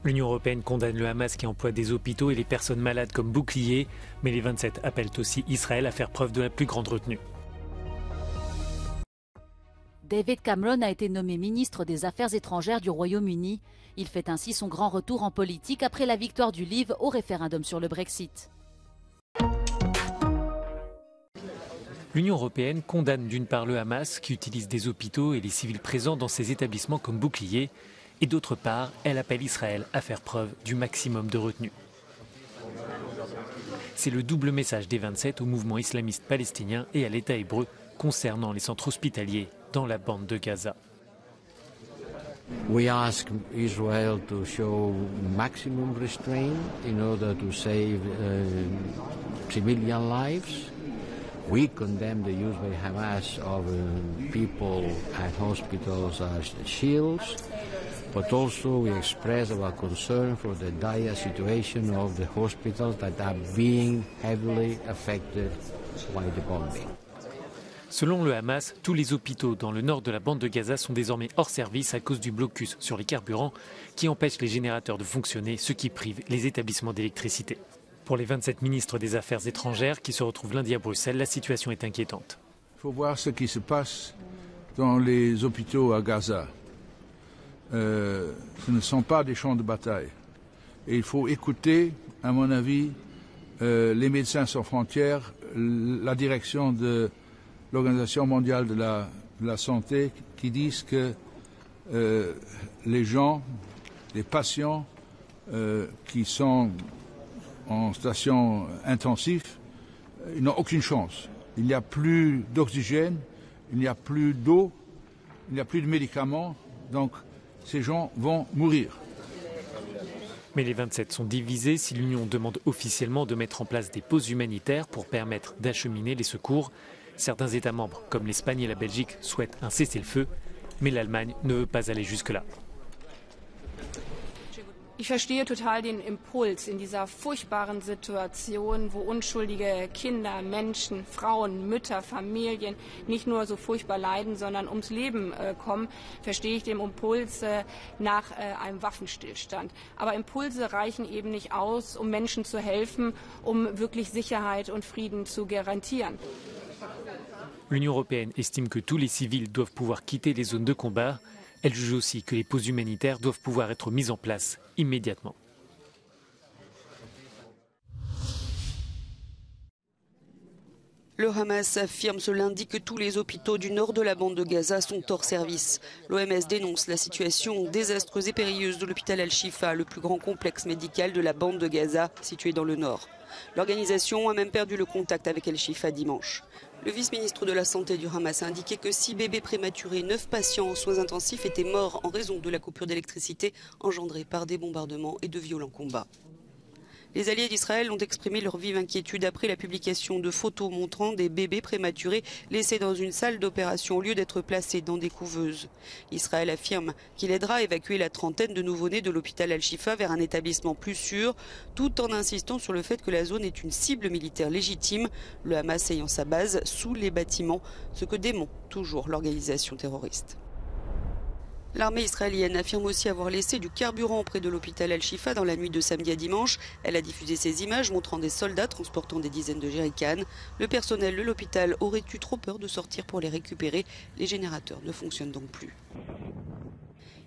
L'Union européenne condamne le Hamas qui emploie des hôpitaux et les personnes malades comme boucliers, mais les 27 appellent aussi Israël à faire preuve de la plus grande retenue. David Cameron a été nommé ministre des Affaires étrangères du Royaume-Uni. Il fait ainsi son grand retour en politique après la victoire du Leave au référendum sur le Brexit. L'Union européenne condamne d'une part le Hamas qui utilise des hôpitaux et les civils présents dans ces établissements comme boucliers, et d'autre part, elle appelle Israël à faire preuve du maximum de retenue. C'est le double message des 27 au mouvement islamiste palestinien et à l'État hébreu concernant les centres hospitaliers dans la bande de Gaza. We ask Israel to show maximum restraint in order to save civilian lives. We condemn the use by Hamas of people at hospitals as shields, but also we express our concern for the dire situation of the hospitals that are being heavily affected by the bombing. Selon le Hamas, tous les hôpitaux dans le nord de la bande de Gaza sont désormais hors service à cause du blocus sur les carburants qui empêche les générateurs de fonctionner, ce qui prive les établissements d'électricité. Pour les 27 ministres des Affaires étrangères qui se retrouvent lundi à Bruxelles, la situation est inquiétante. Il faut voir ce qui se passe dans les hôpitaux à Gaza. Ce ne sont pas des champs de bataille. Et il faut écouter, à mon avis, les Médecins sans frontières, la direction de l'Organisation mondiale de la santé qui disent que les gens, les patients qui sont en station intensive, ils n'ont aucune chance. Il n'y a plus d'oxygène, il n'y a plus d'eau, il n'y a plus de médicaments, donc ces gens vont mourir. Mais les 27 sont divisés si l'Union demande officiellement de mettre en place des pauses humanitaires pour permettre d'acheminer les secours. Certains États membres, comme l'Espagne et la Belgique, souhaitent un cessez-le-feu, mais l'Allemagne ne veut pas aller jusque-là. Ich verstehe total den Impuls in dieser furchtbaren Situation, wo unschuldige Kinder, Menschen, Frauen, Mütter, Familien nicht nur so furchtbar leiden, sondern ums Leben kommen, verstehe ich den Impuls nach einem Waffenstillstand. Aber Impulse reichen eben nicht aus, um Menschen zu helfen, um wirklich Sicherheit und Frieden zu garantieren. L'Union européenne estime que tous les civils doivent pouvoir quitter les zones de combat. Elle juge aussi que les pauses humanitaires doivent pouvoir être mises en place immédiatement. Le Hamas affirme ce lundi que tous les hôpitaux du nord de la bande de Gaza sont hors service. L'OMS dénonce la situation désastreuse et périlleuse de l'hôpital Al-Shifa, le plus grand complexe médical de la bande de Gaza, situé dans le nord. L'organisation a même perdu le contact avec Al-Shifa dimanche. Le vice-ministre de la Santé du Hamas a indiqué que 6 bébés prématurés, 9 patients en soins intensifs étaient morts en raison de la coupure d'électricité engendrée par des bombardements et de violents combats. Les alliés d'Israël ont exprimé leur vive inquiétude après la publication de photos montrant des bébés prématurés laissés dans une salle d'opération au lieu d'être placés dans des couveuses. Israël affirme qu'il aidera à évacuer la trentaine de nouveau-nés de l'hôpital Al-Shifa vers un établissement plus sûr, tout en insistant sur le fait que la zone est une cible militaire légitime, le Hamas ayant sa base sous les bâtiments, ce que dément toujours l'organisation terroriste. L'armée israélienne affirme aussi avoir laissé du carburant près de l'hôpital Al-Shifa dans la nuit de samedi à dimanche. Elle a diffusé ces images montrant des soldats transportant des dizaines de jerrycans. Le personnel de l'hôpital aurait eu trop peur de sortir pour les récupérer. Les générateurs ne fonctionnent donc plus.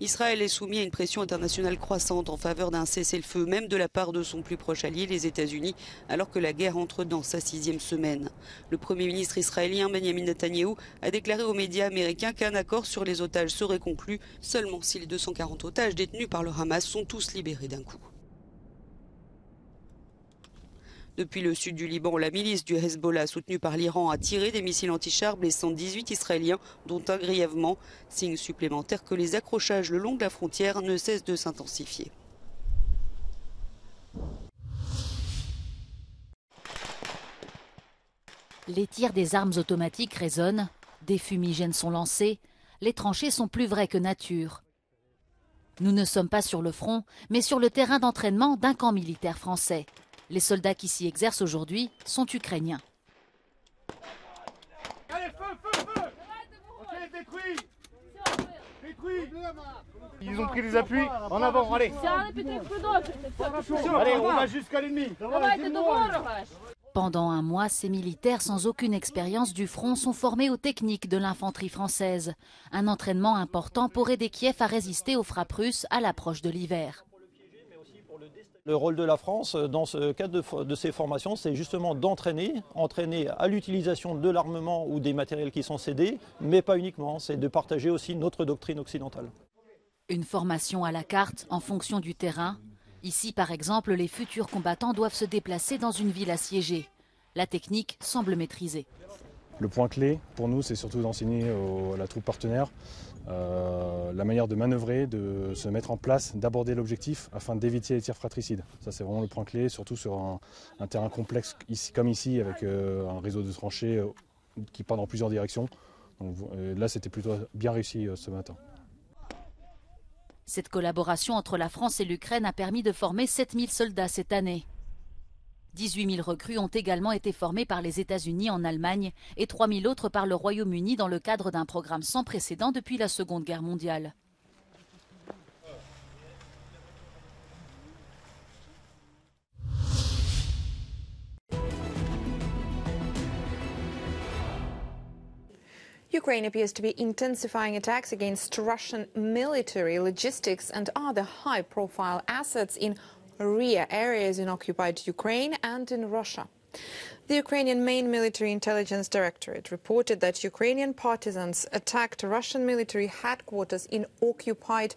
Israël est soumis à une pression internationale croissante en faveur d'un cessez-le-feu, même de la part de son plus proche allié, les États-Unis, alors que la guerre entre dans sa 6e semaine. Le Premier ministre israélien Benjamin Netanyahou a déclaré aux médias américains qu'un accord sur les otages serait conclu seulement si les 240 otages détenus par le Hamas sont tous libérés d'un coup. Depuis le sud du Liban, la milice du Hezbollah, soutenue par l'Iran, a tiré des missiles anti-chars blessant 18 Israéliens, dont un grièvement. Signe supplémentaire que les accrochages le long de la frontière ne cessent de s'intensifier. Les tirs des armes automatiques résonnent, des fumigènes sont lancés, les tranchées sont plus vraies que nature. Nous ne sommes pas sur le front, mais sur le terrain d'entraînement d'un camp militaire français. Les soldats qui s'y exercent aujourd'hui sont ukrainiens. Allez, feu, feu, feu! Ok, détruit! Ils ont pris des appuis. En avant, allez. Allez, on va jusqu'à l'ennemi. Pendant un mois, ces militaires sans aucune expérience du front sont formés aux techniques de l'infanterie française. Un entraînement important pour aider Kiev à résister aux frappes russes à l'approche de l'hiver. Le rôle de la France dans ce cadre de ces formations, c'est justement entraîner à l'utilisation de l'armement ou des matériels qui sont cédés, mais pas uniquement, c'est de partager aussi notre doctrine occidentale. Une formation à la carte en fonction du terrain. Ici, par exemple, les futurs combattants doivent se déplacer dans une ville assiégée. La technique semble maîtrisée. Le point clé pour nous, c'est surtout d'enseigner à la troupe partenaire la manière de manœuvrer, de se mettre en place, d'aborder l'objectif afin d'éviter les tirs fratricides. Ça, c'est vraiment le point clé, surtout sur un terrain complexe comme ici, avec un réseau de tranchées qui part dans plusieurs directions. Donc, là, c'était plutôt bien réussi ce matin. Cette collaboration entre la France et l'Ukraine a permis de former 7000 soldats cette année. 18 000 recrues ont également été formés par les États-Unis en Allemagne et 3 000 autres par le Royaume-Uni dans le cadre d'un programme sans précédent depuis la Seconde Guerre mondiale. Ukraine appears to be intensifying attacks against Russian military, logistics and other high-profile assets in area areas in occupied Ukraine and in Russia. The Ukrainian main military intelligence directorate reported that Ukrainian partisans attacked Russian military headquarters in occupied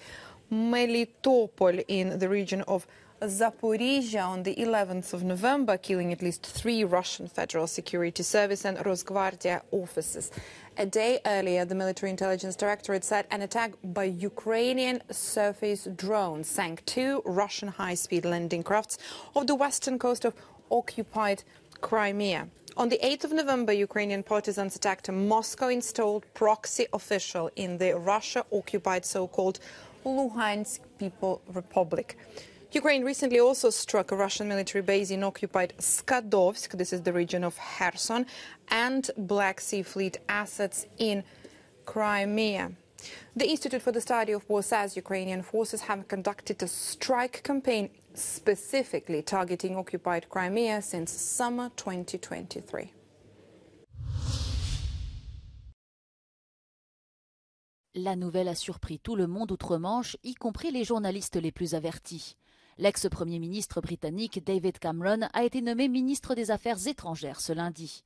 Melitopol in the region of Zaporizhia on the 11th of November, killing at least 3 Russian Federal Security Service and Rosgvardia officers. A day earlier, the Military Intelligence Directorate said an attack by Ukrainian surface drones sank 2 Russian high-speed landing crafts off the western coast of occupied Crimea. On the 8th of November, Ukrainian partisans attacked a Moscow-installed proxy official in the Russia-occupied so-called Luhansk People Republic. Ukraine recently also struck a Russian military base in occupied Skadovsk, this is the region of Kherson, and Black Sea Fleet assets in Crimea. The Institute for the Study of War says Ukrainian forces have conducted a strike campaign specifically targeting occupied Crimea since summer 2023. La nouvelle a surpris tout le monde outre-Manche, y compris les journalistes les plus avertis. L'ex-premier ministre britannique David Cameron a été nommé ministre des Affaires étrangères ce lundi.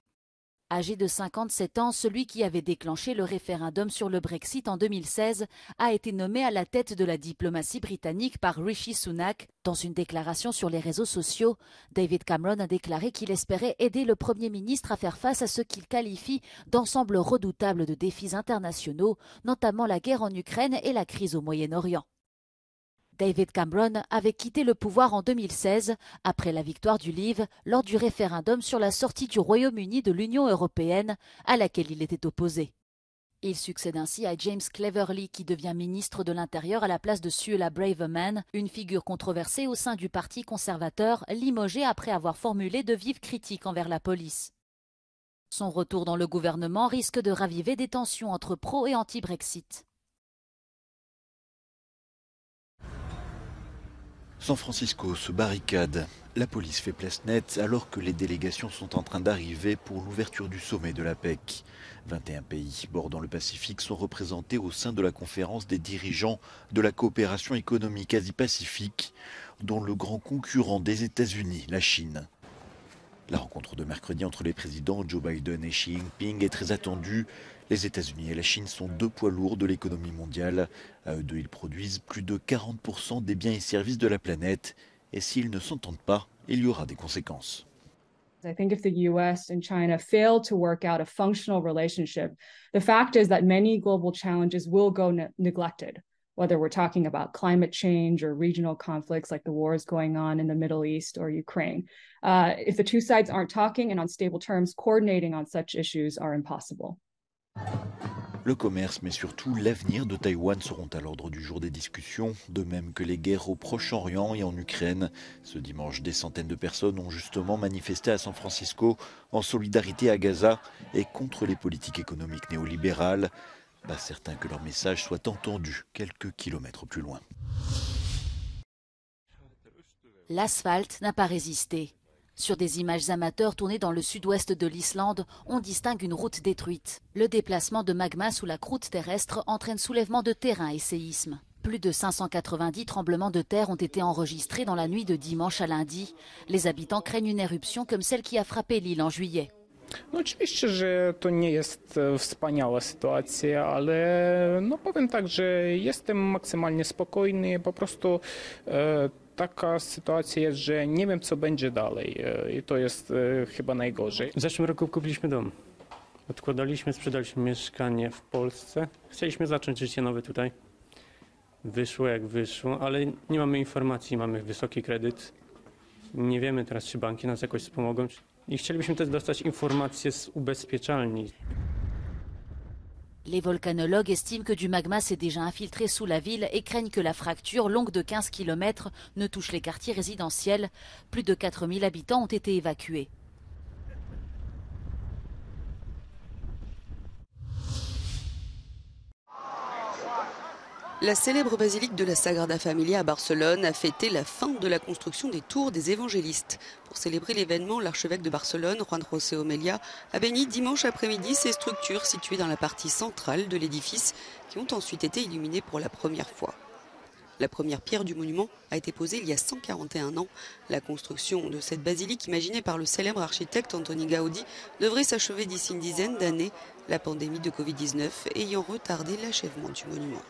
Âgé de 57 ans, celui qui avait déclenché le référendum sur le Brexit en 2016 a été nommé à la tête de la diplomatie britannique par Rishi Sunak. Dans une déclaration sur les réseaux sociaux, David Cameron a déclaré qu'il espérait aider le Premier ministre à faire face à ce qu'il qualifie d'ensemble redoutable de défis internationaux, notamment la guerre en Ukraine et la crise au Moyen-Orient. David Cameron avait quitté le pouvoir en 2016 après la victoire du Leave lors du référendum sur la sortie du Royaume-Uni de l'Union européenne à laquelle il était opposé. Il succède ainsi à James Cleverly qui devient ministre de l'Intérieur à la place de Suella Braverman, une figure controversée au sein du Parti conservateur, limogé après avoir formulé de vives critiques envers la police. Son retour dans le gouvernement risque de raviver des tensions entre pro- et anti-Brexit. San Francisco se barricade. La police fait place nette alors que les délégations sont en train d'arriver pour l'ouverture du sommet de la PEC. 21 pays bordant le Pacifique sont représentés au sein de la conférence des dirigeants de la coopération économique Asie-Pacifique, dont le grand concurrent des États-Unis, la Chine. La rencontre de mercredi entre les présidents Joe Biden et Xi Jinping est très attendue. Les États-Unis et la Chine sont 2 poids lourds de l'économie mondiale. À eux deux, ils produisent plus de 40% des biens et services de la planète. Et s'ils ne s'entendent pas, il y aura des conséquences. I think if the US and China fail to work out a functional relationship, the fact is that many global challenges will go neglected, whether we're talking about climate change or regional conflicts like the wars going on in the Middle East or Ukraine. If the two sides aren't talking and on stable terms, coordinating on such issues are impossible. Le commerce, mais surtout l'avenir de Taïwan seront à l'ordre du jour des discussions, de même que les guerres au Proche-Orient et en Ukraine. Ce dimanche, des centaines de personnes ont justement manifesté à San Francisco en solidarité à Gaza et contre les politiques économiques néolibérales. Pas certain que leur message soit entendu quelques kilomètres plus loin. L'asphalte n'a pas résisté. Sur des images amateurs tournées dans le sud-ouest de l'Islande, on distingue une route détruite. Le déplacement de magma sous la croûte terrestre entraîne soulèvement de terrain et séisme. Plus de 590 tremblements de terre ont été enregistrés dans la nuit de dimanche à lundi. Les habitants craignent une éruption comme celle qui a frappé l'île en juillet. Oczywiście, że to nie jest wspaniała sytuacja, ale powiem tak, że jestem maksymalnie spokojny. Po prostu taka sytuacja jest, że nie wiem, co będzie dalej i to jest chyba najgorzej. W zeszłym roku kupiliśmy dom. Odkładaliśmy, sprzedaliśmy mieszkanie w Polsce. Chcieliśmy zacząć życie nowe tutaj. Wyszło jak wyszło, ale nie mamy informacji, mamy wysoki kredyt. Nie wiemy teraz, czy banki nas jakoś wspomogą. I chcielibyśmy też dostać informacje z ubezpieczalni. Les volcanologues estiment que du magma s'est déjà infiltré sous la ville et craignent que la fracture, longue de 15 km, ne touche les quartiers résidentiels. Plus de 4000 habitants ont été évacués. La célèbre basilique de la Sagrada Familia à Barcelone a fêté la fin de la construction des tours des évangélistes. Pour célébrer l'événement, l'archevêque de Barcelone, Juan José Omelia, a béni dimanche après-midi ces structures situées dans la partie centrale de l'édifice qui ont ensuite été illuminées pour la première fois. La première pierre du monument a été posée il y a 141 ans. La construction de cette basilique, imaginée par le célèbre architecte Antoni Gaudí, devrait s'achever d'ici une dizaine d'années, la pandémie de Covid-19 ayant retardé l'achèvement du monument.